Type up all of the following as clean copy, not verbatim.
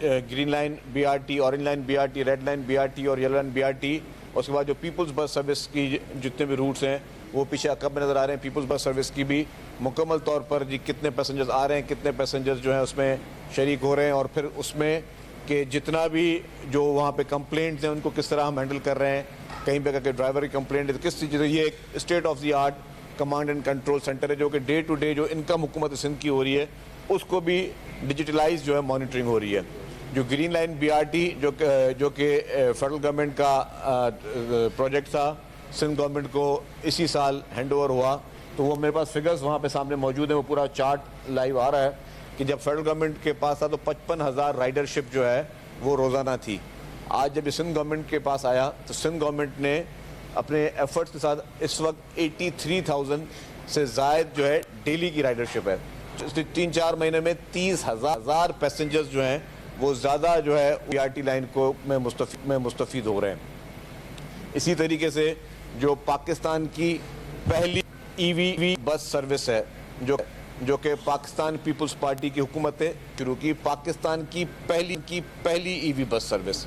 Green line BRT, orange line BRT, red line BRT और yellow line BRT, उसके बाद जो पीपल्स बस सर्विस की जितने भी रूट्स हैं वो पीछे अकब में नज़र आ रहे हैं। पीपल्स बस सर्विस की भी मुकम्मल तौर पर जी कितने पैसेंजर्स आ रहे हैं, कितने पैसेंजर्स जो हैं उसमें शरीक हो रहे हैं, और फिर उसमें कि जितना भी जो वहाँ पे कंप्लेंट्स हैं उनको किस तरह हम हैंडल कर रहे हैं। कहीं पे अगर ड्राइवर की कंप्लेंट है तो किस चीज़, ये एक state of the art command and control centre है जो कि डे टू डे जो इनकम हुकूमत सिंध की हो रही है उसको भी डिजिटलाइज जो है मॉनिटरिंग हो रही है। जो ग्रीन लाइन BRT जो कि फेडरल गवर्नमेंट का प्रोजेक्ट था, सिंध गवर्नमेंट को इसी साल हैंड ओवर हुआ, तो वो मेरे पास फिगर्स वहाँ पे सामने मौजूद हैं, वो पूरा चार्ट लाइव आ रहा है कि जब फेडरल गवर्नमेंट के पास था तो 55,000 राइडरशिप जो है वो रोज़ाना थी। आज जब ये सिंध गवर्नमेंट के पास आया तो सिंध गवर्नमेंट ने अपने एफर्ट्स के साथ इस वक्त 83,000 से ज़ायद जो है डेली की राइडरशिप है। 3-4 महीने में 30,000 पैसेंजर्स जो हैं वो ज़्यादा जो है BRT लाइन को में मुस्तफ़ीद हो रहे हैं। इसी तरीके से जो पाकिस्तान की पहली EV बस सर्विस है जो कि पाकिस्तान पीपल्स पार्टी की हुकूमत ने शुरू की, पाकिस्तान की पहली EV बस सर्विस,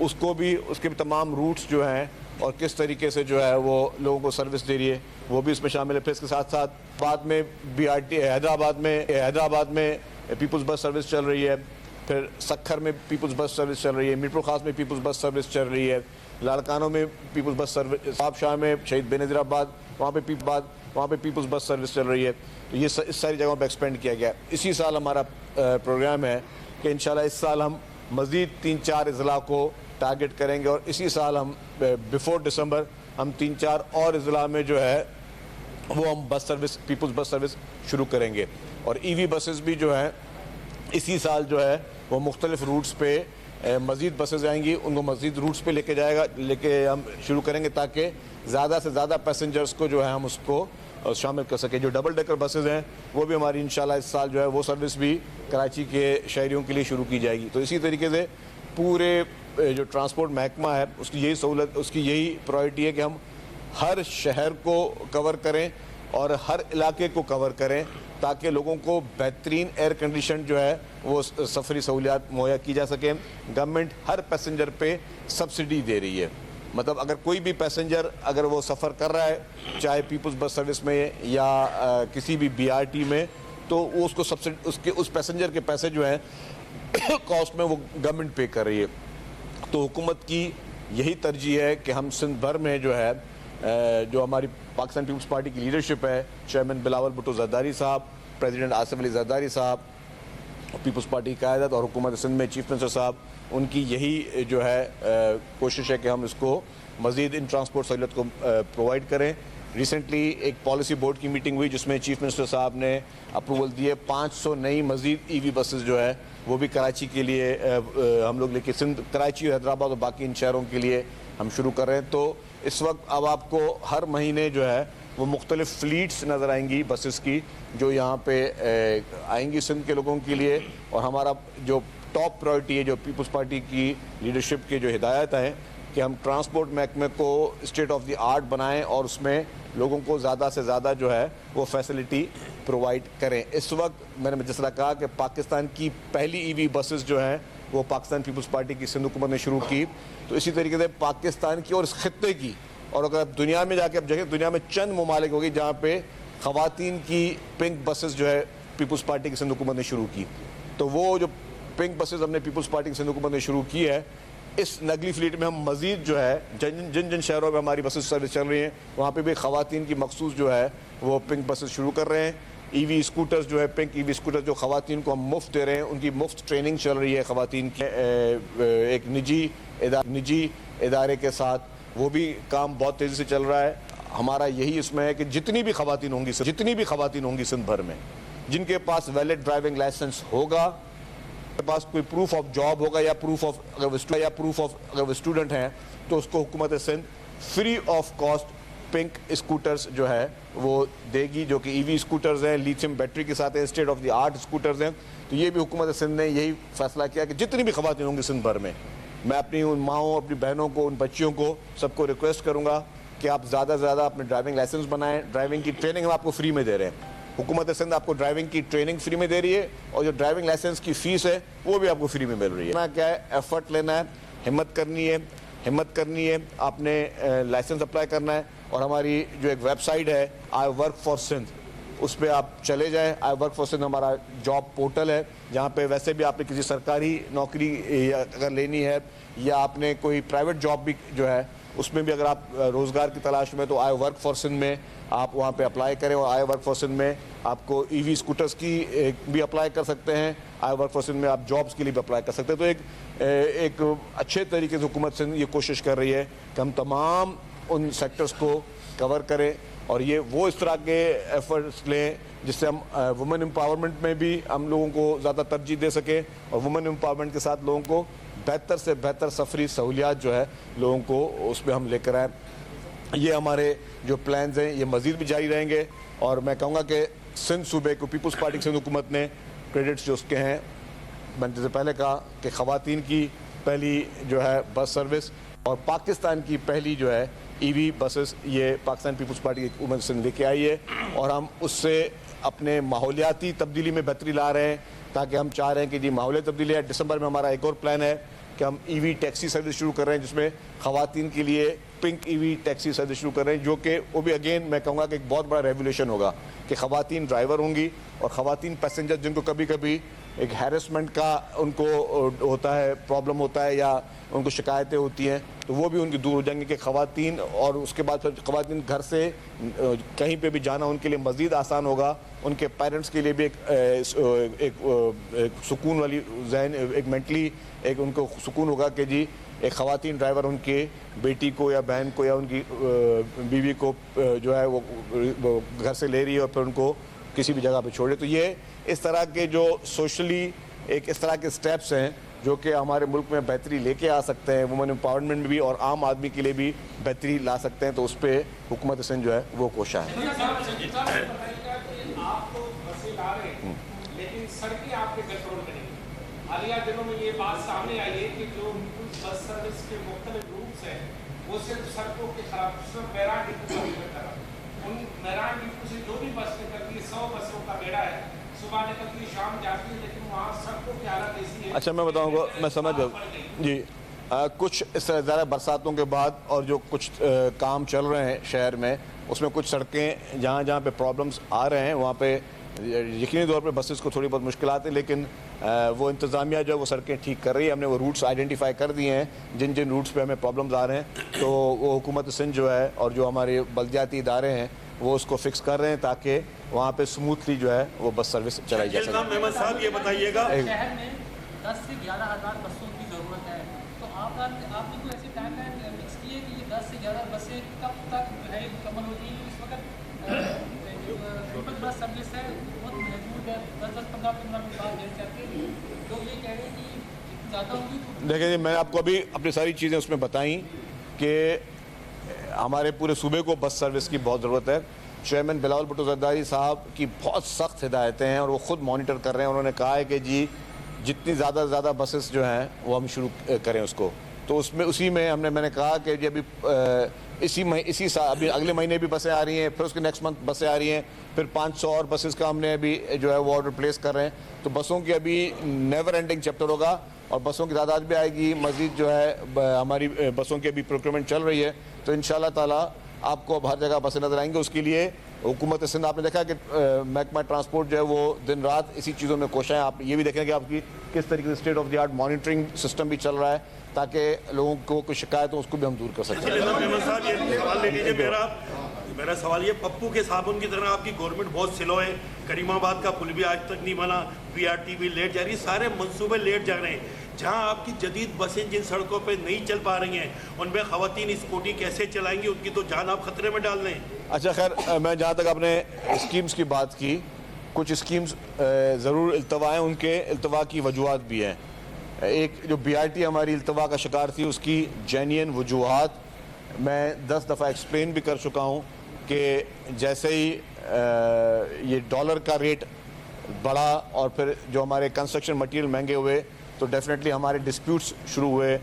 उसको भी उसके भी तमाम रूट्स जो हैं और किस तरीके से जो है वो लोगों को सर्विस दे रही है वो भी इसमें शामिल है। फिर इसके साथ साथ बाद में BRT हैदराबाद में पीपल्स बस सर्विस चल रही है, फिर सखर में पीपल्स बस सर्विस चल रही है, मीरपुर खास में पीपल्स बस सर्विस चल रही है, लाड़कानों में पीपल्स बस सर्विस, साहब शाह में शहीद बेनज़ीराबाद वहाँ पे पीपल्स बस सर्विस चल रही है। तो ये इस सारी जगहों पे एक्सपेंड किया गया। इसी साल हमारा प्रोग्राम है कि इंशाल्लाह इस साल हम मज़ीद 3-4 अज़ला को टारगेट करेंगे और इसी साल हम बिफोर दिसंबर हम 3-4 और अज़ला में जो है वो हम bus service peoples bus service शुरू करेंगे। और EV बसेस भी जो हैं इसी साल जो है वो मुख्तलिफ रूट्स पे मज़ीद बसेस आएंगी, उनको मज़ीद रूट्स पे लेके हम शुरू करेंगे ताकि ज़्यादा से ज़्यादा पैसेंजर्स को जो है हम उसको शामिल कर सकें। जो डबल डेकर बसेस हैं वो भी हमारी इंशाल्लाह इस साल जो है वो सर्विस भी कराची के शहरियों के लिए शुरू की जाएगी। तो इसी तरीके से पूरे जो ट्रांसपोर्ट महकमा है उसकी यही सहूलत, उसकी यही प्रायोरिटी है कि हम हर शहर को कवर करें और हर इलाके को कवर करें ताकि लोगों को बेहतरीन एयर कंडीशन जो है वो सफरी सहूलियात मुहैया की जा सके। गवर्नमेंट हर पैसेंजर पे सब्सिडी दे रही है, मतलब अगर कोई भी पैसेंजर अगर वो सफ़र कर रहा है चाहे पीपल्स बस सर्विस में या किसी भी BRT में, तो वो उसको सब्सिडी उस पैसेंजर के पैसे जो हैं कॉस्ट में वो गवर्नमेंट पे कर रही है। तो हुकूमत की यही तरजीह है कि हम सिंध भर में जो है जो हमारी पाकिस्तान पीपल्स पार्टी की लीडरशिप है, चेयरमैन बिलावल भुट्टो ज़रदारी साहब, प्रेसिडेंट आसिफ अली ज़रदारी साहब, पीपल्स पार्टी की क़यादत और हुकूमत सिंध में चीफ मिनिस्टर साहब, उनकी यही जो है कोशिश है कि हम इसको मज़ीद इन ट्रांसपोर्ट सहूलत को प्रोवाइड करें। रिसेंटली एक पॉलिसी बोर्ड की मीटिंग हुई जिसमें चीफ मिनिस्टर साहब ने अप्रूवल दिए 500 नई मज़ीद EV बसेस जो है वो भी कराची के लिए हम लोग लेके सिंध, कराची, हैदराबाद और बाकी इन शहरों के लिए हम शुरू कर रहे हैं। तो इस वक्त अब आपको हर महीने जो है वो मुख्तलिफ फ्लीट्स नज़र आएंगी बसेस की जो यहाँ पे आएंगी सिंध के लोगों के लिए। और हमारा जो टॉप प्रायोरिटी है जो पीपल्स पार्टी की लीडरशिप के जो हिदायत हैं कि हम ट्रांसपोर्ट महकमे को स्टेट ऑफ द आर्ट बनाएं और उसमें लोगों को ज़्यादा से ज़्यादा जो है वो फैसिलिटी प्रोवाइड करें। इस वक्त मैंने जिस तरह कहा कि पाकिस्तान की पहली EV बसेस जो हैं वो पाकिस्तान पीपल्स पार्टी की सिंध हुकूमत ने शुरू की, तो इसी तरीके से पाकिस्तान की और इस खित्ते की, और अगर दुनिया में जाके अब देखें दुनिया में चंद ममालिक होगी जहाँ पे ख़वातीन की पिंक बसेस जो है पीपल्स पार्टी की सिंध हुकूमत ने शुरू की। तो वो जो पिंक बसेस हमने पीपल्स पार्टी की सिंध हुकूमत ने शुरू की है, इस नगली फ्लीट में हम मज़ीद जो है जिन शहरों में हमारी बसेस सर्विस चल रही हैं वहाँ पे भी ख़वातीन की मखसूस जो है वो पिंक बसेस शुरू कर रहे हैं। EV स्कूटर्स जो है पिंक EV स्कूटर्स जो ख़वातीन को हम मुफ्त दे रहे हैं, उनकी मुफ्त ट्रेनिंग चल रही है ख़वातीन की एक निजी इदारे के साथ, वो भी काम बहुत तेज़ी से चल रहा है। हमारा यही इसमें है कि जितनी भी ख़वातीन होंगी सिंध भर में जिनके पास वैलिड ड्राइविंग लाइसेंस होगा, के पास कोई प्रूफ ऑफ जॉब होगा या प्रूफ ऑफ अगर स्टूडेंट हैं तो उसको हुकूमत Sindh free of cost pink scooters जो है वो देगी, जो कि EV स्कूटर्स हैं, लिथियम बैटरी के साथ state of the art scooters हैं। तो ये भी हुकूमत सिंध ने यही फैसला किया कि जितनी भी ख़वातीन होंगी सिंध भर में, मैं अपनी उन माओं, अपनी बहनों को, उन बच्चियों को सबको रिक्वेस्ट करूँगा कि आप ज़्यादा से ज़्यादा अपने ड्राइविंग लाइसेंस बनाएं। ड्राइविंग की ट्रेनिंग हम आपको फ्री में दे रहे हैं, हुकूमत सिंध आपको ड्राइविंग की ट्रेनिंग फ्री में दे रही है और जो ड्राइविंग लाइसेंस की फ़ीस है वो भी आपको फ्री में मिल रही है। क्या है, एफर्ट लेना है, हिम्मत करनी है, आपने लाइसेंस अप्लाई करना है। और हमारी जो एक वेबसाइट है आई वर्क फॉर सिंध, उस पर आप चले जाएं। आई वर्क फॉर सिंध हमारा जॉब पोर्टल है, जहाँ पे वैसे भी आपने किसी सरकारी नौकरी अगर लेनी है या आपने कोई प्राइवेट जॉब भी जो है उसमें भी अगर आप रोज़गार की तलाश में, तो आई वर्क फॉर सिंध में आप वहाँ पे अप्लाई करें। और आई वर्क फॉर सिंध में आपको ईवी स्कूटर्स की भी अप्लाई कर सकते हैं। आई वर्क फॉर सिंध में आप जॉब्स के लिए भी अप्लाई कर सकते हैं। तो एक अच्छे तरीके से हुकूमत सिंध ये कोशिश कर रही है कि हम तमाम उन सेक्टर्स को कवर करें और ये वो इस तरह के एफर्ट्स लें जिससे हम वुमेन एम्पावरमेंट में भी हम लोगों को ज़्यादा तरजीह दे सकें और वुमेन एम्पावरमेंट के साथ लोगों को बेहतर से बेहतर सफरी सहूलियात जो है लोगों को उसमें हम लेकर आए। ये हमारे जो प्लान्स हैं ये मज़ीद भी जारी रहेंगे और मैं कहूँगा कि सिंध सूबे को पीपल्स पार्टी की सिंध हुकूमत ने क्रेडिट्स जो उसके हैं, मैंने जैसे पहले कहा कि ख़वातीन की पहली जो है बस सर्विस और पाकिस्तान की पहली जो है ईवी बसेस ये पाकिस्तान पीपल्स पार्टी की हुकूमत सिंध लेके आई है और हम उससे अपने माहौलियाती तब्दीली में बेहतरी ला रहे हैं ताकि हम चाह रहे हैं कि जी माहौलियाती तब्दीली है। दिसंबर में हमारा एक और प्लान है कि हम ईवी टैक्सी सर्विस शुरू कर रहे हैं जिसमें ख़वातीन के लिए पिंक ईवी टैक्सी सर्विस शुरू कर रहे हैं, जो कि वो भी अगेन मैं कहूँगा कि एक बहुत बड़ा रेवोल्यूशन होगा कि ख़वातीन ड्राइवर होंगी और ख़वातीन पैसेंजर जिनको कभी कभी एक हैरेसमेंट का उनको होता है, प्रॉब्लम होता है या उनको शिकायतें होती हैं, तो वो भी उनकी दूर हो जाएंगे कि ख़वातीन और उसके बाद फिर ख़वातीन घर से कहीं पे भी जाना उनके लिए मज़ीद आसान होगा। उनके पेरेंट्स के लिए भी एक सुकून वाली जहन, एक मेंटली एक उनको सुकून होगा कि जी एक ख़वातीन ड्राइवर उनके बेटी को या बहन को या उनकी बीवी को जो है वो घर से ले रही है और फिर उनको किसी भी जगह पे छोड़े। तो ये इस तरह के जो सोशली एक इस तरह के स्टेप्स हैं जो कि हमारे मुल्क में बेहतरी लेके आ सकते हैं, वुमेन एम्पावरमेंट में भी और आम आदमी के लिए भी बेहतरी ला सकते हैं। तो उस पर हुकूमत सिंध जो है वो कोशा है। लेकिन सड़कें आपके कंट्रोल करेंगी। हालिया दिनों में ये बात सामने आई है कि जो बस सर्विस के मुख्तलिफ रूट्स हैं वो सिर्फ सड़कों के खिलाफ सिर्फ मैरान डिपो का जिक्र करा। उन मैरान डिपो से जो भी बस निकलती है 100 बसों का बेड़ा है, सुबह निकलती है शाम जाती है, लेकिन वहाँ सड़कों की हालत ऐसी है। अच्छा मैं बताऊँगा, मैं समझ जी कुछ इस ज़्यादा बरसातों के बाद और जो कुछ काम चल रहे हैं शहर में उसमें कुछ सड़कें जहाँ जहाँ पे प्रॉब्लम्स आ रहे हैं वहाँ पे यकीनी तौर पे बसेस को थोड़ी बहुत मुश्किलात है, लेकिन वो इंतज़ामिया जो है वो सड़कें ठीक कर रही है। हमने वो रूट्स आइडेंटिफाई कर दिए हैं जिन जिन रूट्स पे हमें प्रॉब्लम्स आ रहे हैं, तो वो हुकूमत सिंध जो है और जो हमारे बल्दियाती इदारे हैं वो उसको फिक्स कर रहे हैं ताकि वहाँ पे स्मूथली जो है वो बस सर्विस चलाई जा सके। मेहमद साहब ये बताइएगा, शहर में 10 से 11,000 बसों की ज़रूरत है, तो आपने कोई ऐसी टाइमलाइन फिक्स की है कि ये 10 से 11 बसें कब तक जो है मुकम्मल हो जाएंगी? इस वक्त बस सर्विस है बहुत महदूद है, 10-15 मिनट बाद देर करके लोग ये कह रहे हैं कि ज़्यादा होगी। देखिए मैंने आपको अभी अपनी सारी चीज़ें उसमें बताई कि हमारे पूरे सूबे को बस सर्विस की बहुत ज़रूरत है। चेयरमैन बिलावल भुट्टो ज़रदारी साहब की बहुत सख्त हिदायतें हैं और वो ख़ुद मॉनिटर कर रहे हैं। उन्होंने कहा है कि जी जितनी ज़्यादा से ज़्यादा बसेस जो हैं वो हम शुरू करें उसको, तो उसमें उसी में मैंने कहा कि जी अभी अभी अगले महीने भी बसें आ रही हैं, फिर उसके नेक्स्ट मंथ बसें आ रही हैं, फिर 500 और बसेस का हमने अभी जो है वो ऑर्डर प्लेस कर रहे हैं। तो बसों की अभी नेवर एंडिंग चैप्टर होगा और बसों की तादाद भी आएगी, मज़ीद जो है हमारी बसों की अभी प्रोक्योरमेंट चल रही है। तो इंशाल्लाह ताला आपको अब हर जगह बसें नजर आएंगी। उसके लिए हुकूमत सिंध आपने देखा कि महकमा ट्रांसपोर्ट जो है वो दिन रात इसी चीज़ों में कोशिश है। आप ये भी देखें कि आपकी किस तरीके से state of the art monitoring system भी चल रहा है ताकि लोगों को कोई शिकायत हो उसको भी हम दूर कर सकते हैं। मेरा सवाल ये, पप्पू के साबुन की तरह आपकी गवर्नमेंट बहुत स्लो है, करीमाबाद का पुल भी आज तक नहीं बना, BRT भी लेट जा रही है, सारे मंसूबे लेट जा रहे हैं। जहां आपकी जदीद बसें जिन सड़कों पे नहीं चल पा रही हैं उनमें ख़वातीन स्कूटी कैसे चलाएंगी? उनकी तो जान आप खतरे में डाल रहे हैं। अच्छा खैर, मैं जहाँ तक आपने स्कीम्स की बात की, कुछ स्कीम्स ज़रूर इल्तवा हैं, उनके इल्तवा की वजूहत भी हैं। एक जो BRT हमारी इल्तवा का शिकार थी उसकी जेन्युइन वजूहत मैं 10 दफ़ा एक्सप्लेन भी कर चुका हूँ कि जैसे ही ये डॉलर का रेट बढ़ा और फिर जो हमारे कंस्ट्रक्शन मटेरियल महंगे हुए तो डेफिनेटली हमारे डिस्प्यूट्स शुरू हुए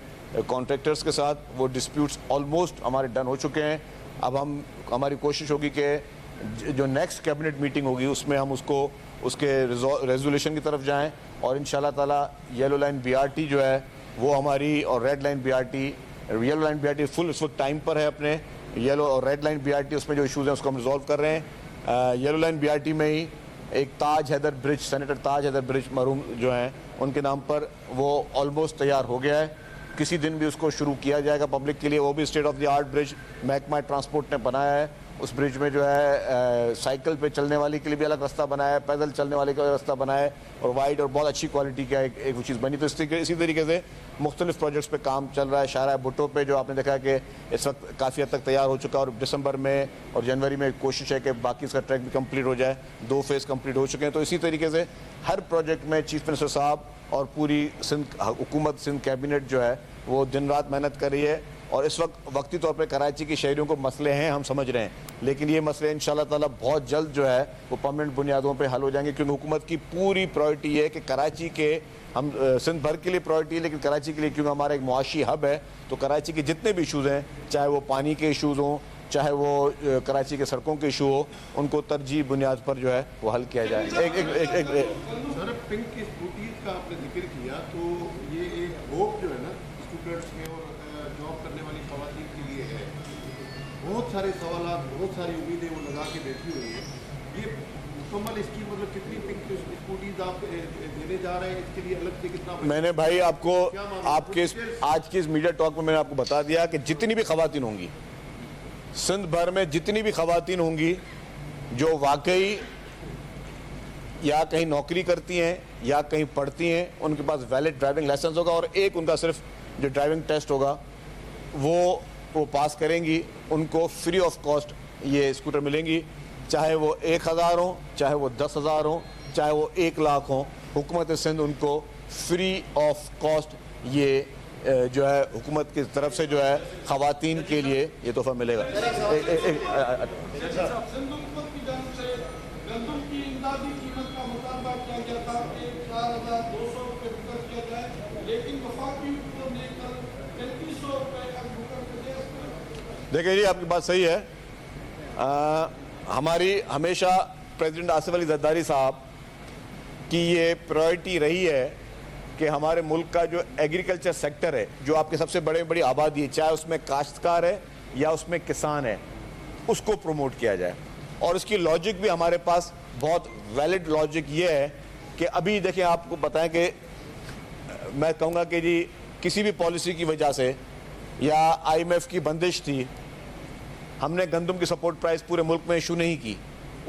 कॉन्ट्रैक्टर्स के साथ। वो डिस्प्यूट्स ऑलमोस्ट हमारे डन हो चुके हैं। अब हमारी कोशिश होगी कि जो नेक्स्ट कैबिनेट मीटिंग होगी उसमें हम उसके रेजोल्यूशन की तरफ जाएं और इंशाल्लाह ताला येलो लाइन बीआरटी जो है वो हमारी, और red line BRT, yellow line BRT full इस वक्त टाइम पर है अपने, येलो और रेड लाइन बीआरटी उसमें जो इश्यूज़ हैं उसको हम रिजॉल्व कर रहे हैं। येलो लाइन बीआरटी में ही एक ताज हैदर ब्रिज, सेनेटर ताज हैदर ब्रिज मरूम जो हैं उनके नाम पर, वो ऑलमोस्ट तैयार हो गया है, किसी दिन भी उसको शुरू किया जाएगा पब्लिक के लिए। वो भी state of the art bridge महकमा ट्रांसपोर्ट ने बनाया है। उस ब्रिज में जो है साइकिल पे चलने वाले के लिए भी अलग रास्ता बनाया है, पैदल चलने वाले का रास्ता बनाया है, और वाइड और बहुत अच्छी क्वालिटी का एक वो चीज़ बनी। तो इसी तरीके से मुख्तलिफ प्रोजेक्ट्स पे काम चल रहा है। शाहरा भुट्टो पे जो आपने देखा है कि इस वक्त काफ़ी हद तक तैयार हो चुका है, और दिसंबर में और जनवरी में कोशिश है कि बाकी इसका ट्रैक भी कंप्लीट हो जाए। 2 फेज़ कंप्लीट हो चुके हैं। तो इसी तरीके से हर प्रोजेक्ट में चीफ मिनिस्टर साहब और पूरी सिंध हुकूमत, सिंध कैबिनेट जो है वो दिन रात मेहनत कर रही है। और इस वक्त वक्ती तौर पे कराची के शहरियों को मसले हैं, हम समझ रहे हैं, लेकिन ये मसले इंशाल्लाह ताला बहुत जल्द जो है वो परमानेंट बुनियादों पे हल हो जाएंगे, क्योंकि हुकूमत की पूरी प्रायोरिटी है कि कराची के, हम सिंध भर के लिए प्रायोरिटी है लेकिन कराची के लिए, क्योंकि हमारा एक मुआशी हब है, तो कराची के जितने भी इशूज़ हैं, चाहे वो पानी के इशूज़ हों, चाहे वो कराची के सड़कों के इशू हो, उनको तरजीह बुनियाद पर जो है वो हल किया जाए। सर, पिंक की स्कूटीज का आपने जिक्र किया, तो ये एक होप जो है ना स्टूडेंट्स में और जॉब करने वाली खवातीन के लिए है। बहुत सारे सवाल, बहुत सारी उम्मीदें वो लगा के बैठी हुई है। ये मुकम्मल इसकी मतलब कितनी पिंक स्कूटीज आप देने जा रहे हैं, इसके लिए अलग से कितना? मैंने भाई आपको आपके आज के इस मीडिया टॉक में मैंने आपको बता दिया कि जितनी भी खवातीन होंगी सिंध भर में, जितनी भी खवातीन होंगी जो वाकई या कहीं नौकरी करती हैं या कहीं पढ़ती हैं, उनके पास वैलिड ड्राइविंग लाइसेंस होगा, और एक उनका सिर्फ जो ड्राइविंग टेस्ट होगा वो पास करेंगी, उनको फ्री ऑफ कॉस्ट ये स्कूटर मिलेंगी। चाहे वो 1000 हो, चाहे वो 10,000 हो, चाहे वो 1 लाख हो, हुकूमत सिंध उनको फ्री ऑफ कॉस्ट ये जो है हुकूमत की तरफ से जो है खवातीन के लिए ये तोहफा मिलेगा। देखिए जी, आपकी बात सही है। हमारी हमेशा प्रेसिडेंट आसिफ अली जरदारी साहब की ये प्रायोरिटी रही है कि हमारे मुल्क का जो एग्रीकल्चर सेक्टर है, जो आपके सबसे बड़ी आबादी है, चाहे उसमें काश्तकार है या उसमें किसान है, उसको प्रमोट किया जाए। और इसकी लॉजिक भी हमारे पास बहुत वैलिड लॉजिक ये है कि अभी देखिए, आपको बताएं कि मैं कहूँगा कि जी किसी भी पॉलिसी की वजह से या IMF की बंदिश थी, हमने गंदम की सपोर्ट प्राइस पूरे मुल्क में इशू नहीं की।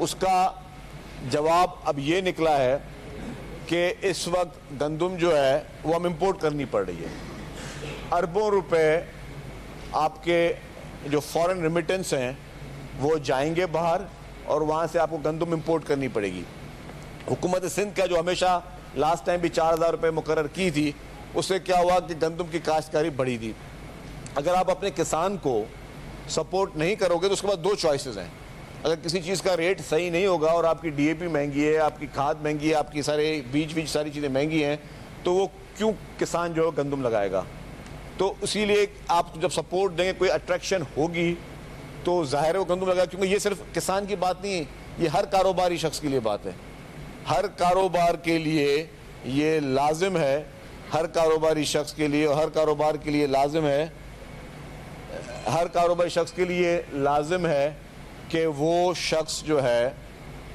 उसका जवाब अब ये निकला है कि इस वक्त गंदम जो है वो हम इंपोर्ट करनी पड़ रही है। अरबों रुपए आपके जो फॉरेन रिमिटेंस हैं वो जाएंगे बाहर, और वहाँ से आपको गंदम इंपोर्ट करनी पड़ेगी। हुकूमत सिंध का जो हमेशा लास्ट टाइम भी 4000 रुपये मुकर्रर की थी, उससे क्या हुआ कि गंदम की काश्तकारी बढ़ी थी। अगर आप अपने किसान को सपोर्ट नहीं करोगे तो उसके बाद 2 चॉइसेस हैं। अगर किसी चीज़ का रेट सही नहीं होगा और आपकी DAP महंगी है, आपकी खाद महंगी है, आपकी सारे बीज सारी चीज़ें महंगी हैं, तो वो क्यों किसान जो है गंदम लगाएगा। तो इसीलिए आप जब सपोर्ट देंगे, कोई अट्रैक्शन होगी, तो ज़ाहिर है वो गंदम लगाएगा। क्योंकि ये सिर्फ किसान की बात नहीं है, ये हर कारोबारी शख्स के लिए बात है। हर कारोबार के लिए ये लाजिम है, हर कारोबारी शख्स के लिए, और हर कारोबार के लिए लाजिम है, हर कारोबारी शख्स के लिए लाजिम है कि वो शख्स जो है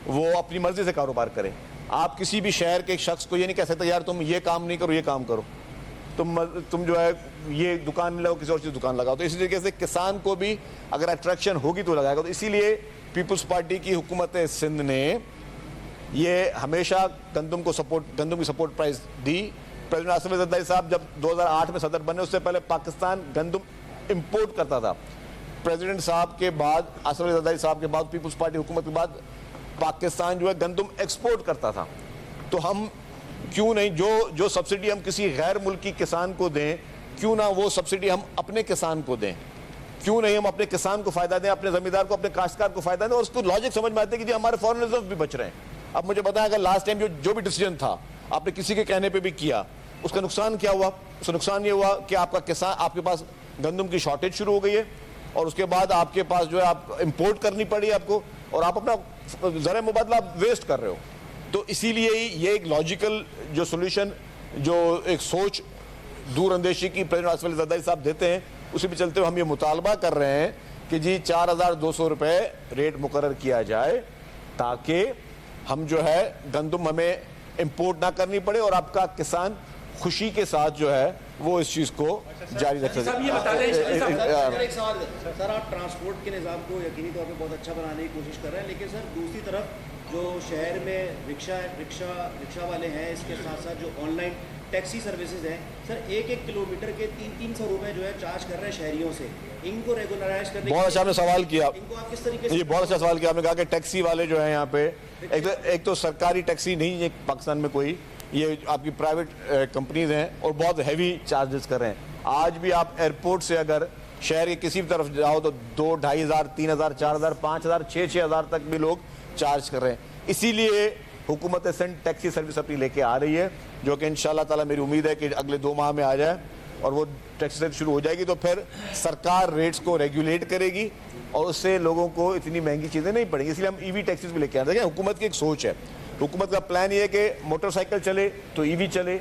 वो अपनी मर्जी से कारोबार करे। आप किसी भी शहर के एक शख्स को ये नहीं कह सकते यार तुम ये काम नहीं करो, ये काम करो, तुम जो है ये दुकान लगाओ, किसी और चीज़ दुकान लगाओ। तो इसी तरीके से किसान को भी अगर अट्रैक्शन होगी तो लगाएगा। तो इसीलिए पीपल्स पार्टी की हुकूमत सिंध ने ये हमेशा गंदम की सपोर्ट प्राइस दी। प्रेसिडेंट आसिफ अली जरदारी साहब जब 2008 में सदर बने, उससे पहले पाकिस्तान गंदम इंपोर्ट करता था। प्रेसिडेंट साहब के बाद, आसिफ अली जरदारी साहब के बाद, पीपल्स पार्टी हुकूमत के बाद पाकिस्तान जो है गंदम एक्सपोर्ट करता था। तो हम क्यों नहीं जो सब्सिडी हम किसी गैर मुल्की किसान को दें, क्यों ना वो सब्सिडी हम अपने किसान को दें, क्यों नहीं हम अपने किसान को फायदा दें, अपने जमींदार को, अपने काश्तकार को फायदा दें। और उसको लॉजिक समझ में आते कि जी हमारे फॉरेन रिजर्व भी बच रहे हैं। अब मुझे बताएं, अगर लास्ट टाइम जो भी डिसीजन था आपने किसी के कहने पे भी किया, उसका नुकसान क्या हुआ? उसका नुकसान ये हुआ कि आपका किसान, आपके पास गंदम की शॉर्टेज शुरू हो गई है, और उसके बाद आपके पास जो है आप इंपोर्ट करनी पड़ी आपको, और आप अपना ज़र मुबादला वेस्ट कर रहे हो। तो इसीलिए ही ये एक लॉजिकल जो सोल्यूशन, जो एक सोच दूरअंदेशी की प्रेसिडेंट आसिफ अली जरदारी साहब देते हैं, उसी पे चलते हुए हम ये मुतालबा कर रहे हैं कि जी 4,200 रुपये रेट मुकर्रर किया जाए, ताकि हम जो है गंदम हमें इंपोर्ट ना करनी पड़े और आपका किसान खुशी के साथ जो है वो इस चीज़ को जारी रख सके। एक सवाल सर, आप ट्रांसपोर्ट के निज़ाम को यकीनी तौर पे बहुत अच्छा बनाने की कोशिश कर रहे हैं, लेकिन सर दूसरी तरफ जो शहर में रिक्शा वाले हैं, इसके साथ साथ जो ऑनलाइन टैक्सी सर्विसेज हैं सर, 1-1 किलोमीटर के 300 रुपए जो है चार्ज कर रहे हैं शहरियों से। इनको रेगुलराइज करने, बहुत अच्छा आपने सवाल किया, इनको आप किस तरीके से? ये बहुत अच्छा सवाल किया आपने। कहा कि टैक्सी वाले जो है यहाँ पे एक तो सरकारी टैक्सी नहीं है पाकिस्तान में कोई, ये आपकी प्राइवेट कंपनीज हैं और बहुत हैवी चार्जेस कर रहे हैं। आज भी आप एयरपोर्ट से अगर शहर के किसी भी तरफ जाओ तो 2,000, 2,500, 3,000, 4,000, 5,000, 6,000 तक भी लोग चार्ज कर रहे हैं। इसीलिए हुकूमत सिंध टैक्सी सर्विस अपनी लेके आ रही है, जो कि इंशाल्लाह ताला मेरी उम्मीद है कि अगले 2 माह में आ जाए और वो टैक्सी सर्विस शुरू हो जाएगी। तो फिर सरकार रेट्स को रेगुलेट करेगी और उससे लोगों को इतनी महंगी चीज़ें नहीं पड़ेंगी। इसलिए हम ईवी टैक्सीज भी लेके आ रहे हैं। हुकूमत की एक सोच है, हुकूमत का प्लान ये है कि मोटरसाइकिल चले तो ईवी चले,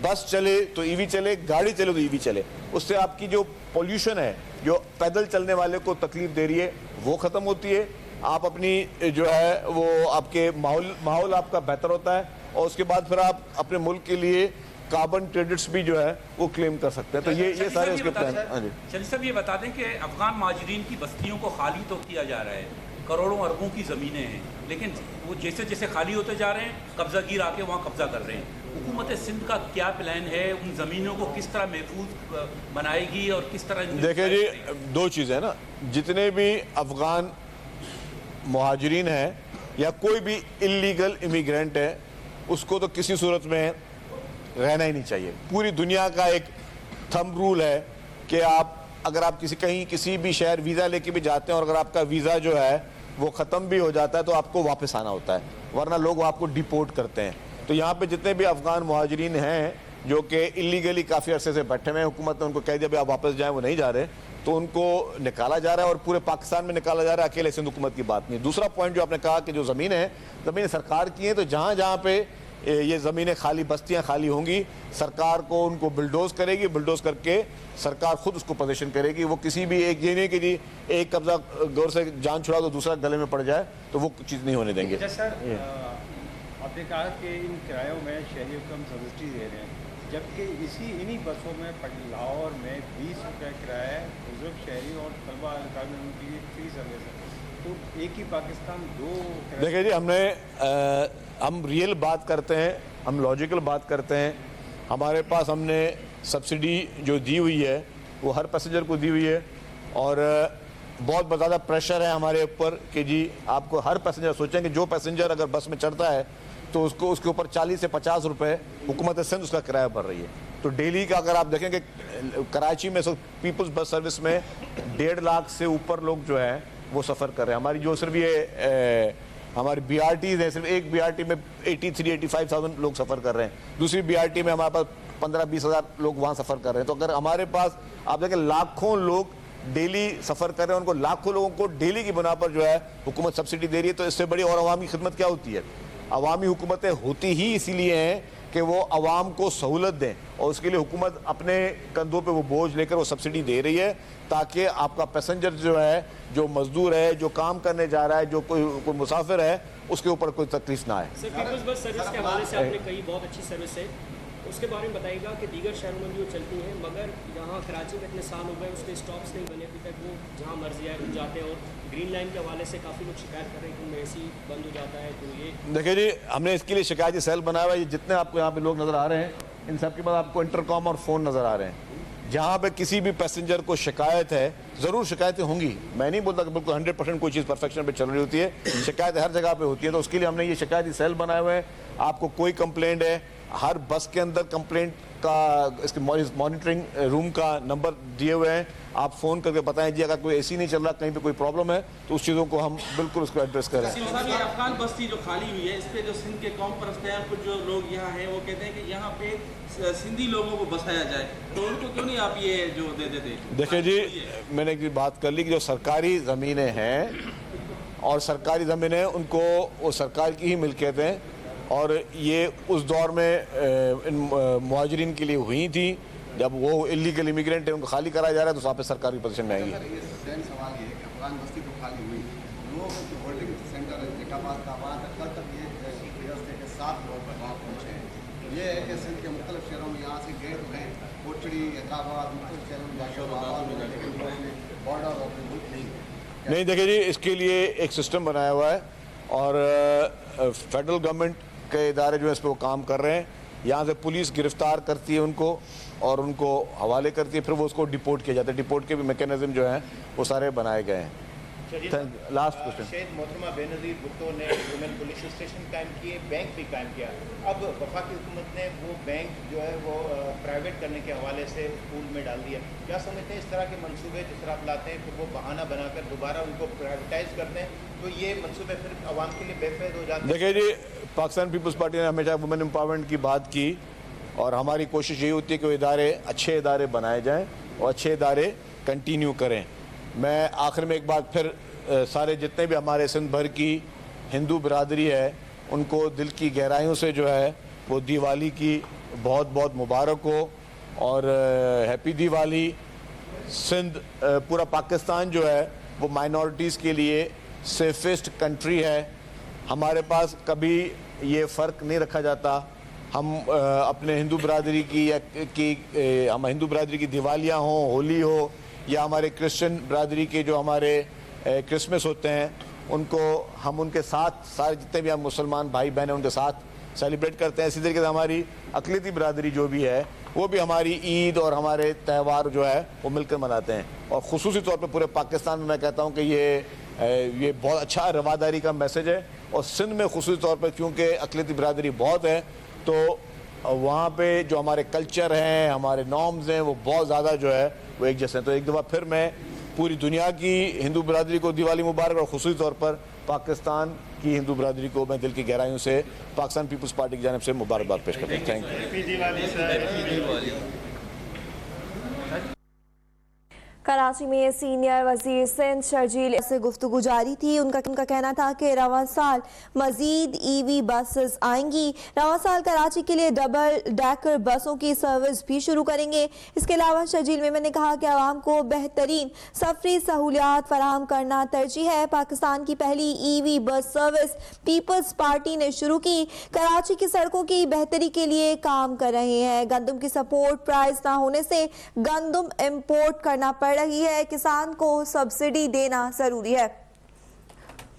बस चले तो ईवी चले, गाड़ी चले तो ईवी चले। उससे आपकी जो पोल्यूशन है, जो पैदल चलने वाले को तकलीफ दे रही है, वो ख़त्म होती है। आप अपनी जो है वो आपके माहौल आपका बेहतर होता है और उसके बाद फिर आप अपने मुल्क के लिए कार्बन क्रेडिट्स भी जो है वो क्लेम कर सकते हैं। तो ये सारे उसके प्लान। हाँ जी, चलिए सब ये बता दें कि अफगान महाजरीन की बस्तियों को खाली तो किया जा रहा है, करोड़ों अरबों की ज़मीनें हैं, लेकिन वो जैसे जैसे खाली होते जा रहे हैं कब्जागीर आके वहाँ कब्जा कर रहे हैं। हुकूमत सिंध का क्या प्लान है, उन ज़मीनों को किस तरह महफूज बनाएगी और किस तरह? देखिए जी, 2 चीज़ें हैं ना, जितने भी अफगान मुहाजिरीन हैं या कोई भी इलीगल इमिग्रेंट है, उसको तो किसी सूरत में रहना ही नहीं चाहिए। पूरी दुनिया का एक थंब रूल है कि अगर आप किसी भी शहर वीज़ा लेके भी जाते हैं और अगर आपका वीज़ा जो है वो ख़त्म भी हो जाता है तो आपको वापस आना होता है, वरना लोग आपको डिपोर्ट करते हैं। तो यहाँ पे जितने भी अफगान मुहाजिरीन हैं जो कि इलीगली काफ़ी अरसे से बैठे हुए हैं, हुकूमत ने उनको कह दिया भाई आप वापस जाएँ, वो नहीं जा रहे, तो उनको निकाला जा रहा है और पूरे पाकिस्तान में निकाला जा रहा है, अकेले सिंध हुकूमत की बात नहीं है। दूसरा पॉइंट जो आपने कहा कि जो ज़मीनें सरकार की हैं, तो जहाँ जहाँ पे ये ज़मीनें खाली, बस्तियाँ खाली होंगी, सरकार को उनको बुलडोज करेगी, बुलडोज करके सरकार खुद उसको पोजीशन करेगी। वो किसी भी एक जीने के लिए एक कब्जा गौर से जान छुड़ा तो दूसरा गले में पड़ जाए, तो वो चीज़ नहीं होने देंगे। सर आपने कहा कि इन किरायों में शहरियों को हम सब्सिडी दे रहे हैं, जबकि इन्हीं बसों में लाहौर में 20 रुपये किराया है, बुजुर्ग शहरी और तलबा उनके लिए फ्री सर्विस है। तो एक ही पाकिस्तान 2। देखिए जी, हम रियल बात करते हैं, हम लॉजिकल बात करते हैं। हमारे पास हमने सब्सिडी जो दी हुई है वो हर पैसेंजर को दी हुई है और बहुत ज़्यादा प्रेशर है हमारे ऊपर कि जी आपको हर पैसेंजर, सोचें कि जो पैसेंजर अगर बस में चढ़ता है तो उसके ऊपर 40 से 50 रुपये हुकूमत सिंध उसका किराया भर रही है। तो डेली का अगर आप देखें कि कराची में पीपल्स बस सर्विस में 1.5 लाख से ऊपर लोग जो है वो सफ़र कर रहे हैं। हमारी जो सिर्फ ये हमारी BRTs हैं, सिर्फ एक BRT में 83-85,000 लोग सफ़र कर रहे हैं, दूसरी BRT में हमारे पास 15-20 हज़ार लोग वहाँ सफ़र कर रहे हैं। तो अगर हमारे पास आप देखें लाखों लोग डेली सफ़र कर रहे हैं, उनको लाखों लोगों को डेली की बुना पर जो है हुकूमत सब्सिडी दे रही है, तो इससे बड़ी और अवामी खिदमत क्या होती है? अवामी हुकूमतें होती ही इसीलिए हैं कि वो अवाम को सहूलत दें और उसके लिए हुकूमत अपने कंधों पे वो बोझ लेकर वो सब्सिडी दे रही है, ताकि आपका पैसेंजर जो है, जो मजदूर है, जो काम करने जा रहा है, जो कोई मुसाफिर है, उसके ऊपर कोई तकलीफ ना आए। सर, पीपल्स बस सर्विस के हवाले से आपने कही बहुत अच्छी सर्विस है, उसके बारे में बताइएगा कि दीगर शहरों में भी वो चलती हैं, मगर यहाँ कराची में इतने साल हो गए उसके स्टॉप्स नहीं बने अभी तक, वो जहाँ मर्जी आए रुक जाते हैं और ग्रीन लाइन के हवाले से काफ़ी लोग शिकायत कर रहे हैं कि उनमें ऐसी बंद हो जाता है। तो ये देखिए जी, हमने इसके लिए शिकायती सेल बनाया हुआ है। जितने आपको यहाँ पे लोग नज़र आ रहे हैं, इन सब के बाद आपको इंटरकॉम और फ़ोन नज़र आ रहे हैं। जहाँ पे किसी भी पैसेंजर को शिकायत है, ज़रूर शिकायतें होंगी, मैं नहीं बोलता कि बिल्कुल 100% कोई चीज़ परफेक्शन पे चल रही होती है, शिकायत हर जगह पे होती है। तो उसके लिए हमने ये शिकायती सेल बनाए हुए हैं। आपको कोई कंप्लेंट है, हर बस के अंदर कंप्लेंट का इसके मॉनिटरिंग रूम का नंबर दिए हुए हैं, आप फ़ोन करके बताएं जी अगर कोई एसी नहीं चल रहा, कहीं पे कोई प्रॉब्लम है, तो उस चीज़ों को हम बिल्कुल उसको एड्रेस करें। साहब, ये अफगान बस्ती जो खाली हुई है, इस पे जो सिंध के कौम परस्त हैं, कुछ जो लोग यहाँ हैं, वो कहते हैं कि यहाँ पे सिंधी लोगों को बसाया जाए, तो उनको क्यों नहीं आप ये जो दे देते? देखिए जी, मैंने एक बात कर ली कि जो सरकारी ज़मीनें हैं और सरकारी ज़मीनें उनको वो सरकार की ही मिल्कियत हैं, और ये उस दौर में इन मुहाजिरीन के लिए हुई थी जब वो इलीगल इमिग्रेंट है, उनको खाली कराया जा रहा है, तो वहाँ पे सरकारी पोजीशन में आएगी। सर ये सवाल ये है कि अफगान बस्ती तो खाली हुई, लोग जो होल्डिंग सेंटर है जैकाबाद का, वहाँ तक कल तक ये व्यवस्था के 7 लोग वहाँ पहुँचे हैं। ये है कि सिंध के मुख्तलिफ शहरों में यहाँ से गए तो हैं, कोटड़ी, हैदराबाद, मुख्तलिफ शहरों में जाकर बॉर्डर और मुल्क नहीं देखिए जी, इसके लिए एक सिस्टम बनाया हुआ है और फेडरल गवर्नमेंट के इदारे जो है इस पर वो काम कर रहे हैं। यहाँ से पुलिस गिरफ्तार करती है उनको और उनको हवाले करती है, फिर वो उसको डिपोर्ट किया जाता है। डिपोर्ट के भी मैकेनिज्म जो हैं वो सारे बनाए गए हैं। Last question. शहीद मोहतरमा बेनज़ीर भुट्टो ने वुमेन पुलिस स्टेशन कायम किए, बैंक भी कायम किया। अब वफाकी हुकूमत ने वो बैंक जो है वो प्राइवेट करने के हवाले से पूल में डाल दिया। क्या समझते हैं इस तरह के मंसूबे जिस तरह आप लाते हैं, फिर वो बहाना बनाकर दोबारा उनको प्राइवेटाइज करते हैं, तो ये मंसूबे फिर आवाम के लिए बेफायदा हो जाते हैं? देखिए जी, पाकिस्तान पीपल्स पार्टी ने हमेशा वुमेन एम्पावरमेंट की बात की और हमारी कोशिश यही होती है कि वो इदारे अच्छे इदारे बनाए जाएँ और अच्छे इदारे कंटिन्यू करें। मैं आखिर में एक बार फिर सारे जितने भी हमारे सिंध भर की हिंदू बिरादरी है उनको दिल की गहराइयों से जो है वो दिवाली की बहुत बहुत मुबारक हो और हैप्पी दिवाली। सिंध पूरा पाकिस्तान जो है वो माइनॉरिटीज़ के लिए सेफेस्ट कंट्री है। हमारे पास कभी ये फ़र्क नहीं रखा जाता, हम अपने हिंदू बिरादरी की हम हिंदू बिरादरी की दिवालियाँ हों, होली हो, या हमारे क्रिश्चियन बिरादरी के जो हमारे क्रिसमस होते हैं, उनको हम उनके साथ सारे जितने भी हम मुसलमान भाई बहन हैं उनके साथ सेलिब्रेट करते हैं। इसी तरीके से हमारी अक़लियती बिरादरी जो भी है वो भी हमारी ईद और हमारे त्यौहार जो है वो मिलकर मनाते हैं। और ख़ुसूसी तौर पे पूरे पाकिस्तान में मैं कहता हूँ कि ये बहुत अच्छा रवादारी का मैसेज है। और सिंध में ख़ुसूसी तौर पर क्योंकि अक़लियती बिरादरी बहुत है, तो वहाँ पे जो हमारे कल्चर हैं, हमारे नॉर्म्स हैं, वो बहुत ज़्यादा जो है वो एक जैसे हैं। तो एक दफ़ा फिर मैं पूरी दुनिया की हिंदू बिरादरी को दिवाली मुबारक और ख़ुसूसी तौर पर पाकिस्तान की हिंदू बिरादरी को मैं दिल की गहराइयों से पाकिस्तान पीपल्स पार्टी की जानिब से मुबारकबाद पेश करता हूँ। Thank you. कराची में सीनियर वजीर सिंध शर्जील से गुफ्तगू जारी थी। उनका कहना था कि रवां साल मजीद ईवी बसेस आएंगी। रवां साल कराची के लिए डबल डेकर बसों की सर्विस भी शुरू करेंगे। इसके अलावा शर्जील मेमन ने कहा कि आवाम को बेहतरीन सफरी सहूलियात फराहम करना तरजीह है। पाकिस्तान की पहली EV bus service peoples party ने शुरू की। कराची की सड़कों की बेहतरी के लिए काम कर रहे हैं। गंदम की सपोर्ट प्राइस ना होने से गंदम इम्पोर्ट करना पड़ रही है। किसान को सब्सिडी देना जरूरी है।